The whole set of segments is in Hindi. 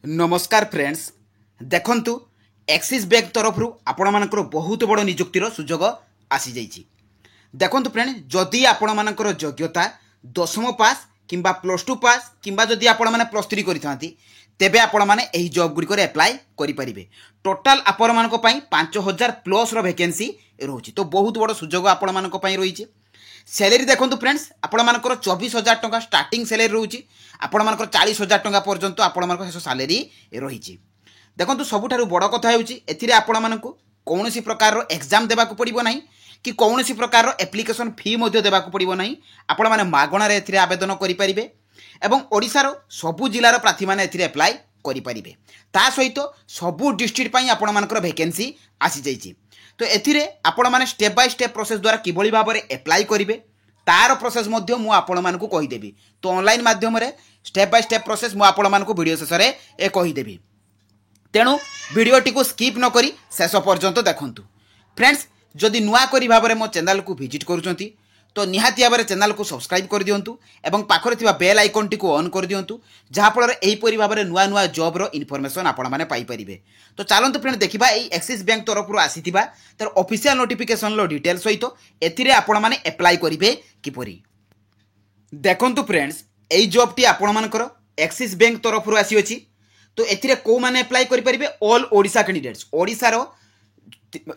नमस्कार फ्रेंड्स देखंतु एक्सिस बैंक तरफ आपण मानकर बहुत बड़ निजुक्तिर सुजोग आसी जाइछि। देखंतु फ्रेंड जदि आपण मानकर योग्यता 10वीं पास किंबा +2 पास किंबा जदि आपण माने +3 करिथांती तेबे आपण माने एही जॉब गुडी करे अप्लाई करि परिबे। टोटल आपण मानको पई 5000 प्लस रो वैकेंसी रहउछि, तो बहुत बड़ सुजोग आपण मानको पई रहिछि। सैलरी देखो फ्रेंड्स आपण मानकर 24000 टंका स्टार्टिंग सैलरी रोचे, आपण मानकर 40000 टंका पर्यंत आपण मानकर शेष सैलरी रही। देखो सबुठारु बड़ कथा होउछि एथिरे आपण मानकु कौनसी प्रकार एग्जाम देबाकू पड़िबो नाही कि कौनसी प्रकार एप्लिकेशन फी मध्ये देबाकू पड़िबो नाही। आपण माने मागणा रे एथिरे आवेदन करि परिबे एवं ओडिसा रो सबु जिल्लार प्रार्थी माने एथिरे अप्लाई करि परिबे। ता सहित सबु डिस्ट्रिक्ट पई आपण मानकर वैकेंसी आसी जाइछि। तो एथिरे आपण माने स्टेप बाय स्टेप प्रोसेस द्वारा किभଳି भाबरे अप्लाई करिवे तार प्रोसेस मध्य मु आपण मानकु कहि देबी। तो ऑनलाइन माध्यम रे स्टेप बाय स्टेप प्रोसेस मु आपण मानकु वीडियो शेष रे ए कहि देबी। तेणु वीडियोटी को स्किप न करी शेष पर्यंत देखंतु। फ्रेंड्स जदि नुआ करी भाबरे मो चैनल को विजिट करूचंती तो निहाती भाबरे चैनल को सब्सक्राइब कर दियंतु एवं पाखरे थिबा बेल आइकन टी को ऑन कर दियंतु, जहा फल एही परि भाबरे नुआ नुआ जॉब रो इन्फॉर्मेशन आपण माने पाई परिबे। तो चलंतु फ्रेंड देखिबा एही एक्सिस बैंक तरफ रु आसीथिबा तर ऑफिशियल नोटिफिकेशन लो डिटेल सहित एथिरे आपण माने अप्लाई करिवे किपरि। देखंतु फ्रेंड्स एही जॉब टी आपण मानकर एक्सिस बैंक तरफ रु आसी अछि। तो एथिरे को माने अप्लाई करि परिबे ऑल ओडिसा कैंडिडेट्स, ओडिसा रो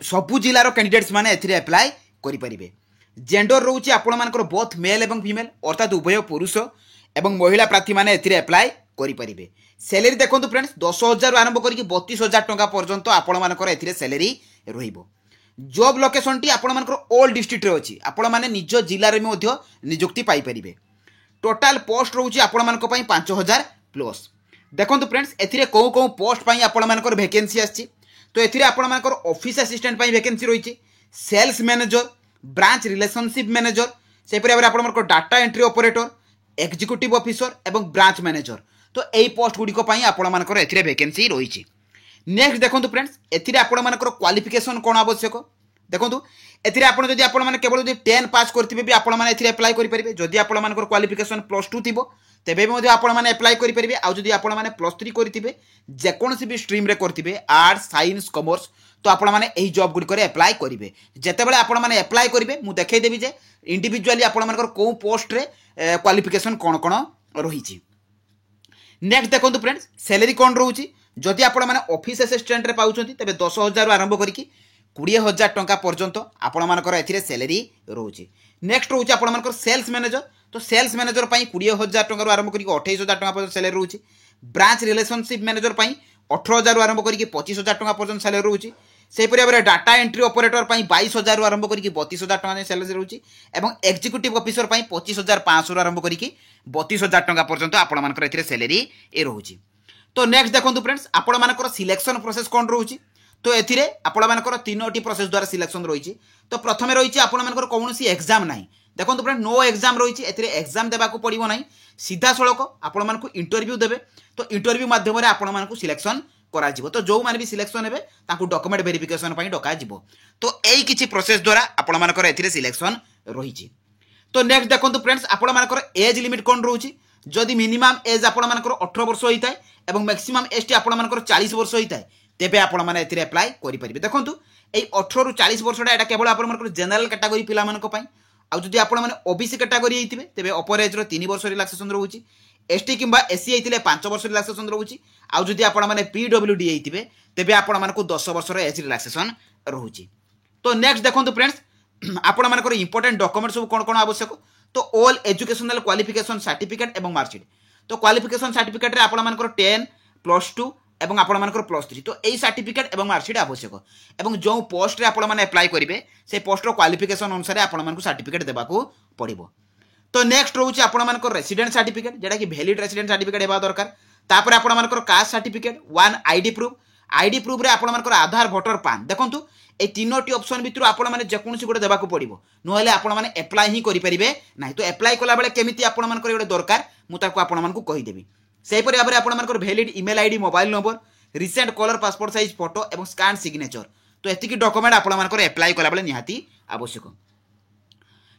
सबु जिल्ला रो कैंडिडेट्स माने एथिरे अप्लाई करि परिबे। जेंडर रोचे आपण मानकर बोथ मेल एवं फीमेल अर्थात उभय पुरुष एवं महिला प्रार्थी माने एथिरे अप्लाई करि परिबे। सैलरी देखंतु फ्रेंड्स 10000 आरंभ करिक 32000 टंका पर्यंत आपण मानकर एथिरे सैलरी रहिबो। जॉब लोकेशन टी आपण मानकर ऑल डिस्ट्रिक्ट रे अछि, आपण माने निज जिल्ला रे मध्य नियुक्ति पाई परिबे। टोटल पोस्ट रोचे आपण मानक पई 5000 प्लस। देखंतु फ्रेंड्स एथिरे को पोस्ट पई आपण मानकर वैकेंसी आछि। तो एथिरे आपण मानकर ऑफिस असिस्टेंट पई वैकेंसी रहिछि, sales manager, branch relationship manager, से पर आपण मानकर data entry operator, executive officer एवं ब्रांच मैनेजर। तो एही पोस्ट गुडी को पई आपण मानकर एथिरे वैकेंसी रहिछि। नेक्स्ट देखंतु फ्रेंड्स एथिरे आपण मानकर क्वालिफिकेशन कोन आवश्यक। देखंतु एथिरे आपण जदि आपण माने केवल जदि 10 पास करथिबे भी आपण माने एथिरे अप्लाई करि परिबे। जदि आपण मानकर क्वालिफिकेशन +2 थिबो तेबे भी आपण माने अप्लाई करि परिबे। आ जदि आपण माने +3 करथिबे जे कोनसी भी स्ट्रीम रे करथिबे आर्ट्स साइंस कॉमर्स तो आपण माने एही जॉब गुडी करे अप्लाई करिवे। जेते बेले आपण माने अप्लाई करिवे मु देखाई देबी जे इंडिविजुअली आपण मानकर को पोस्ट रे क्वालिफिकेशन कोन कोन रहिछि। नेक्स्ट देखंतु फ्रेंड्स सैलरी कोन रहउछि। जदि आपण माने ऑफिस असिस्टेंट रे पाउछंती तबे 10000 आरंभ करिकि 20000 टंका पर्यंत आपण मानकर एथिरे सैलरी रहउछि। नेक्स्ट रहउछि आपण मानकर सेल्स मैनेजर। तो सेल्स मैनेजर पई 20000 टंका आरंभ करिकि 28000 टंका पर्यंत सैलरी रहउछि। ब्रांच रिलेशनशिप मैनेजर पई 18000 आरंभ करिकि 25000 टंका पर्यंत सैलरी रहउछि। से पर डाटा एंट्री ऑपरेटर पई 22000 आरंभ करिकि 32000 टंका सैलरी रहउछि एवं एग्जीक्यूटिव ऑफिसर पई 25500 आरंभ करिकि 32000 टंका पर्यंत आपण मानकर एथिरे सैलरी ए रहउछि। तो नेक्स्ट देखंतु फ्रेंड्स आपण मानकर सिलेक्शन प्रोसेस कोन रहउछि। तो एथिरे आपण मानकर तीनोटी प्रोसेस द्वारा सिलेक्शन रहिछि। तो प्रथमे रहिछि आपण मानकर कोनोसी एग्जाम नाही। देखंतु फ्रेंड नो एग्जाम रहिछि, एथिरे एग्जाम देबाकू पड़िबो नाही, सीधा सळक आपण मानकू इंटरव्यू देबे। तो इंटरव्यू माध्यम रे आपण मानकू सिलेक्शन करा जिवो। तो जो माने भी सिलेक्शन हेबे ताकू डॉक्यूमेंट वेरिफिकेशन पई डका जिवो। तो एई किछि प्रोसेस द्वारा आपण मानकर एथिरे सिलेक्शन रहिछि। तो नेक्स्ट देखंतु फ्रेंड्स आपण मानकर एज लिमिट कोन रहउछि। जदि मिनिमम एज आपण मानकर 18 वर्ष होइताय एवं मैक्सिमम एज टी आपण मानकर 40 वर्ष होइताय तेबे आपण माने एथिरे अप्लाई करि परिबे। देखंतु एई 18 रु 40 वर्षटा एटा केवल आपण मानकर जनरल कैटेगरी पिला मानक पई। आ जदि आपण माने ओबीसी कैटेगरी हेतिबे तेबे अपर एज रो 3 वर्ष रिलैक्सेशन रहउछि। एसटी किंबा एससी हेतिले 5 वर्ष रिलैक्सेशन रहउछि। आ जदि आपण माने पीडब्ल्यूडी हेतिबे तेबे आपण मानकु 10 वर्ष रो एज रिलैक्सेशन रहउछि। तो नेक्स्ट देखंतु फ्रेंड्स आपण मानकर इंपोर्टेंट डॉक्यूमेंट सब कोन कोन आवश्यक। तो ऑल एजुकेशनल क्वालिफिकेशन सर्टिफिकेट एवं मार्कशीट। तो क्वालिफिकेशन सर्टिफिकेट रे आपण मानकर 10 +2 एवं आपण मानकर +3 तो एई सर्टिफिकेट एवं मार्कशीट आवश्यक। एवं जो पोस्ट रे आपण माने अप्लाई करिवे से पोस्ट रो क्वालिफिकेशन अनुसार आपण मानकु सर्टिफिकेट देबाकू पड़िबो। तो नेक्स्ट रहउछि आपण मानकर रेसिडेंट सर्टिफिकेट जेटा कि वैलिड रेसिडेंट सर्टिफिकेट हेबा दरकार। तापर आपण मानकर caste certificate, one ID proof रे आपण मानकर आधार वोटर पान। देखंतु ए तीनोटी ऑप्शन भितर आपण माने जे कोनसी गोटे देबाकू पड़िबो, नहले आपण माने अप्लाई ही करि परिबे नाही। तो अप्लाई कला बेले केमिति आपण मानकर गोटे दरकार मु ताको आपण मानकू कहि देबी। सेही परि भाबरे आपण मानकर valid email ID, mobile number, recent colour passport size photo एवं स्कैन सिग्नेचर। तो एतिकी डॉक्यूमेंट आपण मानकर अप्लाई कला बेले निहाती आवश्यक।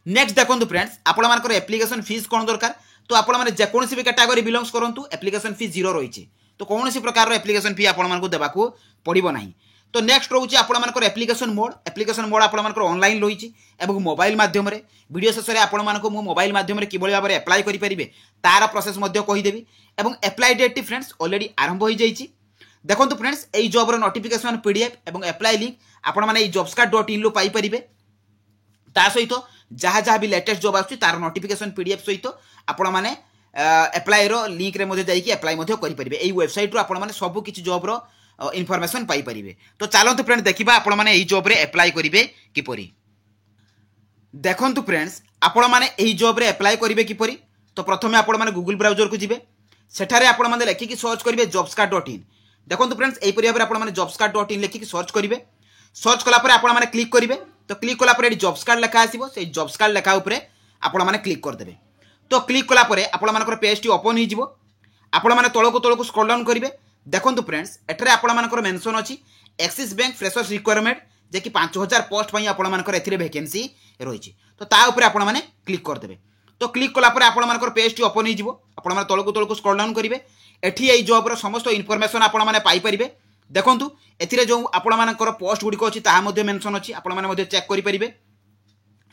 नेक्स्ट देखंतु फ्रेंड्स आपण मानकर एप्लिकेशन फीस कोन दरकार। तो आपण माने जे कोनसी भी कैटेगरी बिलोंग्स करंतु एप्लिकेशन फी 0 रहिछि। तो कौन सी प्रकार एप्लिकेशन फी आपको देवाक पड़ो ना। तो नेक्स्ट रोचे आपर एप्लिकेशन मोड आपर ऑनलाइन रही मोबाइल माध्यम वीडियो शेष में आपको मोबाइल माध्यम किभली भाव में एप्लाई करेंगे तार प्रोसेस कहीदेवी और एप्लाई डेट फ्रेंड्स ऑलरेडी आरंभ हो जाइए। देखो फ्रेंड्स यही जॉब नोटिफिकेशन पीडीएफ और एप्लाई लिंक आपने jobscard.in पाइपर ता सहित जहाँ जहाँ भी लेटेस्ट जॉब आसुची तार नोटिफिकेशन पीडीएफ सहित आपण मैंने एप्लाई लिंक रे जाइए एप्लाई करेंगे। यही वेबसाइट आपने सब किसी जॉब इनफॉरमेशन पाइपर। तो चलते फ्रेंड्स देखा आपण मैंने यही जॉब एप्लाई करेंगे किपरि। देखो फ्रेंड्स आपण मैंने यही जॉब एप्लाई करेंगे किपरि। तो प्रथम आपण मैंने गूगल ब्राउजर को जी सेठारे आपण मैंने लिखिकी सर्च करेंगे jobscard.in। देखो फ्रेंड्स यही भाव में आपने jobscard.in लिखिकी सर्च करेंगे। सर्च कलापर आपण मैंने क्लिक करेंगे। तो क्लिक कलापर ये जॉब्स कार्ड लेखा आसो से जॉब्स कार्ड लेखा उपरे आपण मैंने क्लिक करदे। तो क्लिक कलापर आपण पेज टी ओपन हो आपण मैंने तौक स्क्रॉल डाउन करेंगे। देखो फ्रेंड्स एठरे आपण मेंशन अच्छी एक्सिस बैंक फ्रेशर्स रिक्वायरमेंट जे कि 5000 पोस्ट आपंकर वैकेंसी रही। तो ता उपरे आपण मैंने क्लिक करदे। तो क्लिक कलापर आपण पेज टी ओपन हो आपण तौक स्क्रॉल डाउन करेंगे। एठी यही जॉब समस्त इनफॉरमेशन आपण मैंने पाइपर। देखो एथिरे जो आपणकर पोस्ट गुड़िक अच्छी ताहा मेंशन अच्छी आपने चेक करेंगे।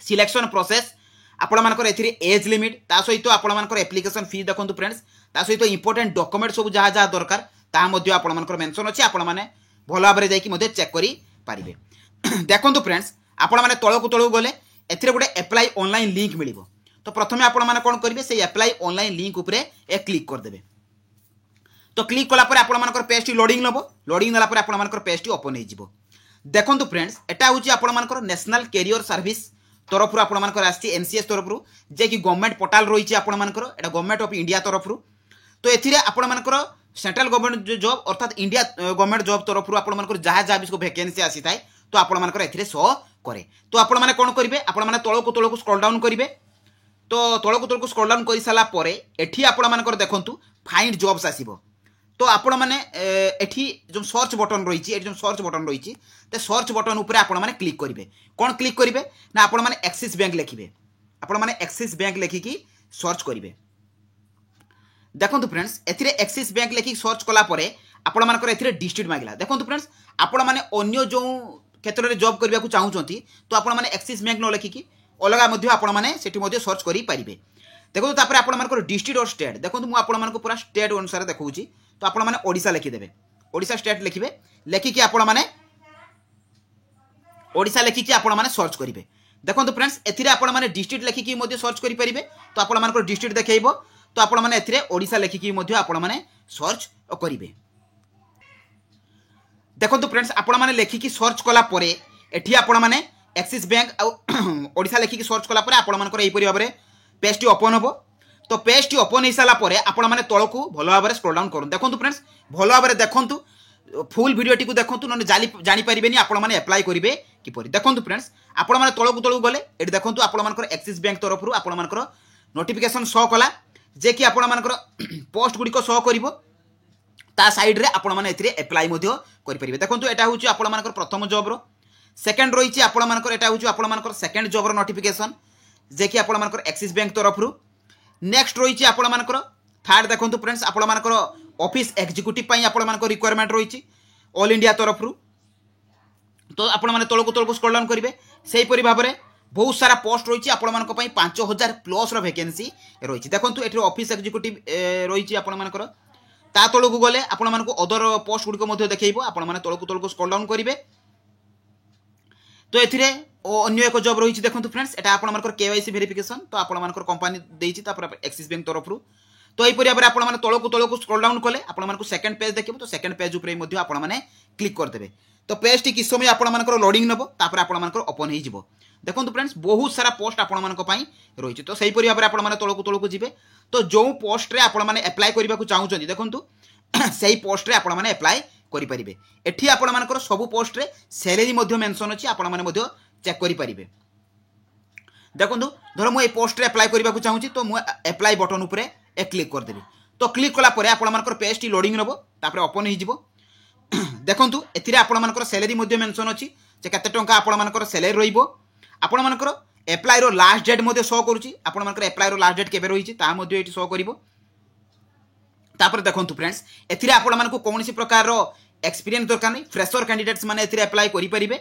सिलेक्शन प्रोसेस आपणकर एज लिमिट ता सहित आपणकर एप्लिकेशन फी देखो फ्रेंड्स ता सहित इंपोर्टेंट डॉक्यूमेंट सब जहाँ जहाँ दरकार ताहा आपणकर मेंशन अच्छी आपने भल भाव में जाकि चेक करेंगे। देखो फ्रेंड्स आपने तौक गले एथिरे गोटे एप्लाई ऑनलाइन लिंक मिल। तो प्रथम आपने कौन करेंगे से एप्लाई ऑनलाइन लिंक उपरे क्लिक करदे। तो क्लिक कलापर आपणकर पेज टी लोडिंग नब लोडिंग नाला आपणकर पेज टी ओपन हो। देखो फ्रेंड्स एटा हूँ आपणकर नेशनल कैरियर सर्विस तरफ आपणकर आसी एनसीएस तरफ जे कि गवर्नमेंट पोर्टाल रही आपणकर एटा गवर्नमेंट ऑफ इंडिया तरफ। तो एथिरे आपणकर सेंट्रल गवर्नमेंट जॉब अर्थात इंडिया गवर्नमेंट जॉब तरफ आपणकर जहाँ जहाँ भी वैकेंसी आसी थाए तो आपणकर एथिरे शो करे। तो आपण मैंने कौन करेंगे आपने तौक स्क्रॉल डाउन करेंगे। तो तौक स्क्रॉल डाउन कर सारा पर एठी आपणकर देखु फाइंड जॉब्स आसीबो। तो आपण मैंने एठी जो सर्च बटन रही जो सर्च बटन रही तो सर्च बटन उपर आपण मैंने क्लिक करेंगे। कौन क्लिक करेंगे ना आपण मैंने एक्सिस बैंक लिखिए आपण मैंने एक्सिस बैंक लिखिकी सर्च करेंगे। देखो फ्रेंड्स एथिरे एक्सिस बैंक लिखिक सर्च कलापर आपण मानकर एथिरे डिस्ट्रिक्ट मांगला। देखो फ्रेंड्स आपण मैंने अन्य जो क्षेत्र में जॉब करने को चाहूँगी तो आपण मैंने एक्सिस बैंक न लिखिकी अलग आपण मैंने सेठी सर्च करेंगे। देखो तापर आपण मानकर डिस्ट्रिक्ट और स्टेट देखो मुझे आपको पूरा स्टेट अनुसार देखा तो आपण मैंने ओडिशा लिखिदेवे ओडिशा स्टेट लिखिए लिखिकी आपण मैंने ओडिशा लिखिकी आपण मैंने सर्च करेंगे। देखो फ्रेंड्स एथिरे आपण मैंने डिस्ट्रिक्ट लिखिकी सर्च करेंगे तो आपण मानकर डिस्ट्रिक्ट देखो तो आपण मैंने एथिरे ओडिशा लिखिकी आपण मैंने सर्च करेंगे। देखो फ्रेंड्स आपण मैंने लिखिकी सर्च कलापर एठी आपण मैंने एक्सिस बैंक ओडिशा लिखिकी सर्च कलापर आपण मानकर एहिपरि भाव में पेज टी ओपन हो। तो पेज टी ओपन हो सारापर आपण मैंने तौक भल भाव में स्क्रॉल डाउन करूँ। देखो फ्रेंड्स भल भाव में देखु फुल वीडियो टी देखु ना जानीपारे आपण मैंने एप्लाई करेंगे किपरि। देखो फ्रेंड्स आपण मैंने तौक गले ये देखो आपर एक्सिस बैंक तरफ आपर नोटिफिकेशन शो कला जे कि आपर पोस्ट गुड़िक शो कर साइड रे आपण मैंने एप्लाई करेंगे। देखो यहाँ हूँ आपर प्रथम जॉब सेकेंड रही आपर यहाँ हूँ आपर सेकेंड जॉब नोटिफिकेशन जे कि आपर एक्सिस बैंक तरफ। नेक्स्ट रही आपर थर्ड देखो फ्रेंड्स आपर ऑफिस एग्जीक्यूटिव आपर रिक्वायरमेंट रही ऑल इंडिया तरफ। तो आपण मैंने तौक स्क्रॉल डाउन करेंगे से ही भाव में बहुत सारा पोस्ट रही आपण 5000 प्लस वैकेंसी रही। देखो ये ऑफिस एग्जीक्यूटिव रही आपर ता तौक गले आपण अदर पोस्ट गुड़िक देखो आपण मैंने तौक स्क्रॉल डाउन करेंगे। तो ये अन्य एक जॉब रही देखो फ्रेंड्स एटा आपर केवाईसी वेरिफिकेशन तो आपर कंपनी देती एक्सिस बैंक तरफ। तो यही भाव में आपने तौक स्क्रॉल डाउन कले आपको सेकेंड पेज देखिए तो सेकेंड पेज उपर आपने क्लिक करदे। तो पेज टी किस समय आपर लोडिंग नब तापर आपर ओपन हो। देखो फ्रेंड्स बहुत सारा पोस्ट आपण रही। तो सही भाव में आपने तौक जी तो जो पोस्ट रे आपण मैंने एप्लाई करने को चाहूँगी देखो से पोस्ट रे आपण मैंने एप्लाई करेंगे। एठी आपर सब पोस्ट रे सैलरी मेंशन अच्छी आपण मैंने चेक करेंगे। देखो धर मुझे पोस्ट रे एप्लाई करने को चाहूँगी तो मुझे एप्लाई बटन उपर क्लिक करदेवी। तो क्लिक कलापर आपर पेज टी लोडिंग नब तापर ओपन हो। देखो ए आपर सैलरी मेंशन अच्छी से केते टंका आपर सैलरी रपर एप्लाई रो लास्ट डेट शो करुँची आपर एप्लाई रो लास्ट डेट केबे रही शो कर। तापर देखंतु फ्रेंड्स एथिरे आपण मानकु कोनोसी प्रकार एक्सपीरियंस दरकार नहीं फ्रेशर कैंडिडेट्स माने एथिरे अप्लाई करि परिबे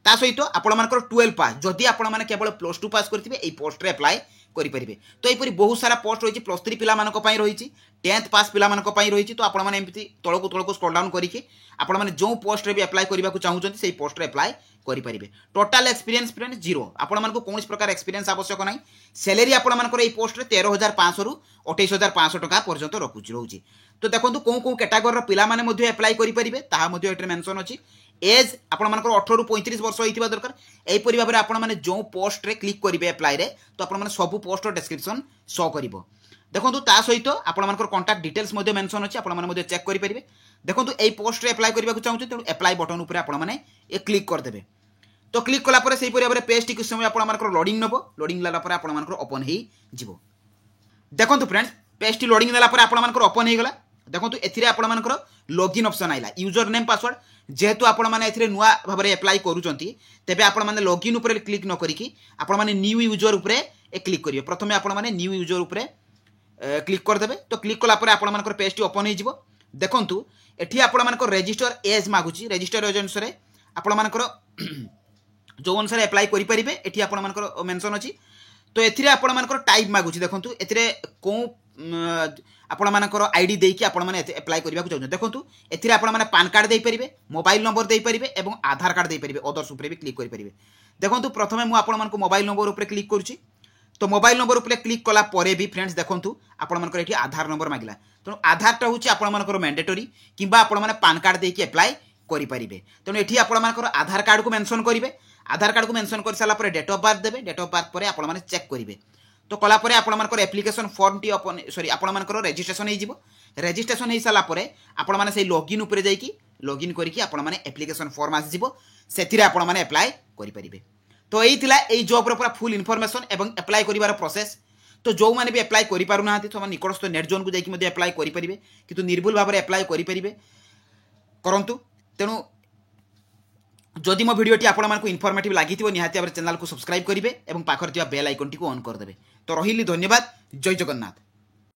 ता सहित आपण मानकर 12 पास जदि आपण माने केवल +2 पास करथिबे एई पोस्ट रे अप्लाई करि परिबे तो एपरि बहुत सारा पोस्ट रहिछि +3 पिला मानको पई रहिछि 10th पास पिला मानको पई रहिछि तो आपण माने एम्ति तळको स्क्रॉल डाउन करिकि आपण माने जो पोस्ट रे भी अप्लाई करबा को चाहुचंती सेई पोस्ट रे अप्लाई करि परिबे टोटल एक्सपीरियंस फ्रेंड 0 आपण मानको कोनोस प्रकार एक्सपीरियंस आवश्यक नाही सैलरी आपण मानकर एई पोस्ट रे 13500 रु 28500 टका पर्यंत रहुछि तो देखंतु को कैटेगरी रो पिला माने मध्ये अप्लाई करि परिबे ताहा मध्ये एटे मेंशन अछि एज आपण मानकर 18 रु 35 वर्ष होइतिबा दरकार एई परि भाबरे आपण माने जो पोस्ट रे क्लिक करिवे अप्लाई रे तो आपण माने सब पोस्ट रो डिस्क्रिप्शन शो करिवो देखंतु ता सहित आपण मानकर कांटेक्ट डिटेल्स मध्ये मेंशन अछि आपण माने मध्ये चेक करि परिबे देखंतु एई पोस्ट रे अप्लाई करबा को चाहू तेनु अप्लाई बटन ऊपर आपण माने ए क्लिक कर देबे तो क्लिक कला परे सेही परि भाबरे पेज टी कुछ समय आपण मानकर लोडिंग नबो लोडिंग लाला परे आपण मानकर ओपन हेई जिवो देखंतु फ्रेंड्स पेज टी लोडिंग नेला परे आपण मानकर ओपन हेई गला देखंतु एथिरे आपण मानकर लॉगिन ऑप्शन आइला यूजर नेम पासवर्ड जेहेतु आपण माने एथिरे नुआ भाबरे अप्लाई करूचंती तेबे आपण माने लॉगिन ऊपर क्लिक न करिकि आपण माने न्यू यूजर ऊपर ए क्लिक करियो प्रथमे आपण माने न्यू यूजर ऊपर क्लिक कर देबे तो क्लिक कला परे आपण मानकर पेज टी ओपन हेई जिवो देखंतु एठी आपण मानकर रजिस्टर एज मागुची रजिस्टर एज अनुसार आपण मानकर जो अनुसार अप्लाई करि परिबे एठी आपण मानकर मेंशन अछि तो एथिरे आपण मानकर टाइप मागुची देखंतु एथिरे को आपण मानकर आईडी देकी आपण माने अप्लाई करबा को चाहू देखंतु एथिरे आपण माने पान कार्ड देई परिबे मोबाइल नंबर देई परिबे एवं आधार कार्ड देई परिबे अदर्स ऊपर भी क्लिक करि परिबे देखंतु प्रथमे मु आपण मानको मोबाइल नंबर ऊपर क्लिक करूची तो मोबाइल नंबर ऊपर क्लिक कला परे भी फ्रेंड्स देखंतु आपण मानकर एठी आधार नंबर मागिला तो आधार टा होची आपण मानकर मैंडेटरी किबा आपण माने पान कार्ड देकी अप्लाई करि परिबे तनो एठी आपण मानकर आधार कार्ड को मेंशन करिवे आधार कार्ड को मेंशन कर साला परे डेट ऑफ बर्थ देबे डेट ऑफ बर्थ परे आपण माने चेक करिवे तो कला परे आपण मानकर application form T open sorry आपण मानकर रजिस्ट्रेशन हे जिवो रजिस्ट्रेशन हे साला परे आपण माने सेही लॉगिन ऊपर जाईकी लॉगिन करिकि आपण माने एप्लिकेशन फॉर्म आसी जिवो सेथिरे आपण माने अप्लाई करि परिबे तो एई थिला एई जॉब रो पूरा फुल इन्फॉर्मेशन एवं अप्लाई करिवार प्रोसेस तो जो माने भी अप्लाई करि पारु नाहांती तो निकटस्थ नेट जोन को जाईकी मध्ये अप्लाई करि परिबे किंतु निर्भुल भाबरे अप्लाई करि परिबे करंतु तेनु जदि मो वीडियो टी आपण मानकु इन्फॉर्मेटिव लागिथिबो निहाती भाबरे चैनल को सब्सक्राइब करिवे एवं पाखर थिबा बेल आइकन टी को ऑन कर देबे तो रहिली धन्यवाद जय जगन्नाथ।